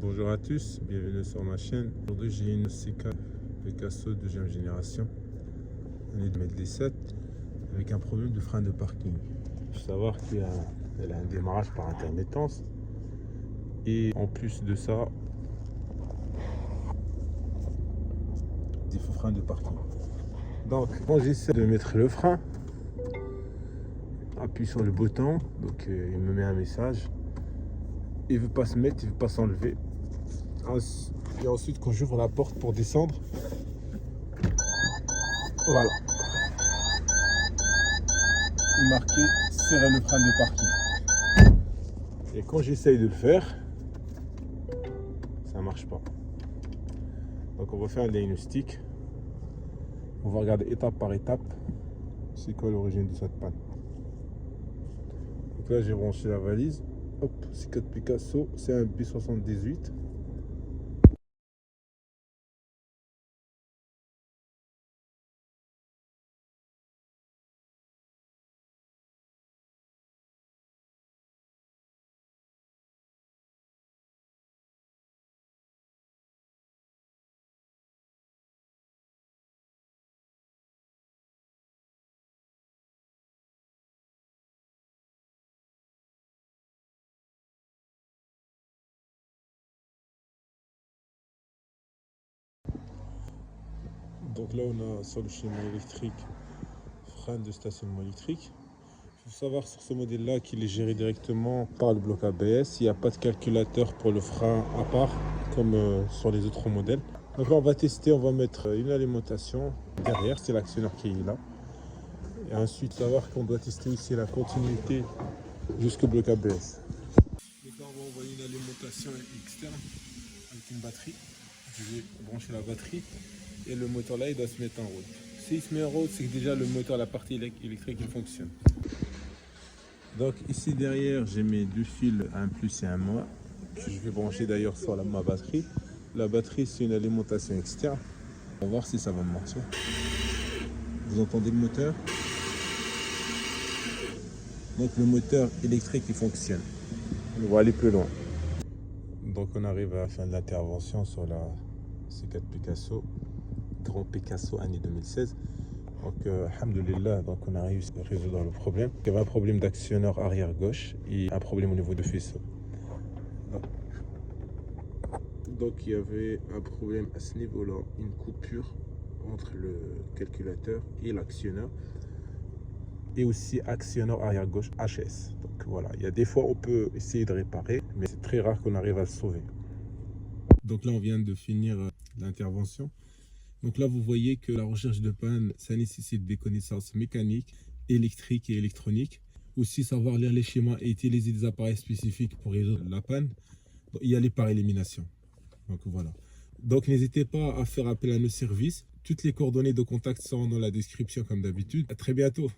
Bonjour à tous, bienvenue sur ma chaîne. Aujourd'hui j'ai une C4 Picasso deuxième génération, année 2017, avec un problème de frein de parking. Il faut savoir qu'elle a un démarrage par intermittence et en plus de ça, des faux freins de parking. Donc quand j'essaie de mettre le frein, appuie sur le bouton, donc il me met un message. Il veut pas se mettre, il veut pas s'enlever. Et ensuite quand j'ouvre la porte pour descendre, voilà, il marquait serrer le frein de parking. Et quand j'essaye de le faire, ça marche pas. Donc on va faire un diagnostic. On va regarder étape par étape c'est quoi l'origine de cette panne. Donc là j'ai branché la valise. Hop, C4 Picasso, c'est un B78. Donc là on a sur le schéma électrique, frein de stationnement électrique. Il faut savoir sur ce modèle là qu'il est géré directement par le bloc ABS. Il n'y a pas de calculateur pour le frein à part comme sur les autres modèles. Donc là on va tester, on va mettre une alimentation derrière, c'est l'actionneur qui est là. Et ensuite savoir qu'on doit tester aussi la continuité jusqu'au bloc ABS. Donc là on va envoyer une alimentation externe avec une batterie. Je vais brancher la batterie et le moteur là il doit se mettre en route. S'il se met en route, c'est que déjà le moteur, la partie électrique il fonctionne. Donc ici derrière j'ai mes deux fils, un plus et un moins. Je vais brancher d'ailleurs sur ma batterie. La batterie c'est une alimentation externe. On va voir si ça va marcher. Vous entendez le moteur? Donc le moteur électrique il fonctionne. On va aller plus loin. Donc on arrive à la fin de l'intervention sur la C4 Picasso, Grand Picasso année 2016. Donc alhamdoulilah, donc on a réussi à résoudre le problème. Il y avait un problème d'actionneur arrière gauche et un problème au niveau de faisceau. Donc il y avait un problème à ce niveau-là, une coupure entre le calculateur et l'actionneur. Et aussi actionneur arrière gauche HS. Donc voilà, il y a des fois on peut essayer de réparer, mais c'est très rare qu'on arrive à le sauver. Donc là on vient de finir l'intervention. Donc là vous voyez que la recherche de panne, ça nécessite des connaissances mécaniques, électriques et électroniques. Aussi savoir lire les schémas et utiliser des appareils spécifiques pour résoudre la panne. Donc, y aller par élimination. Donc voilà. Donc n'hésitez pas à faire appel à nos services. Toutes les coordonnées de contact sont dans la description comme d'habitude. À très bientôt.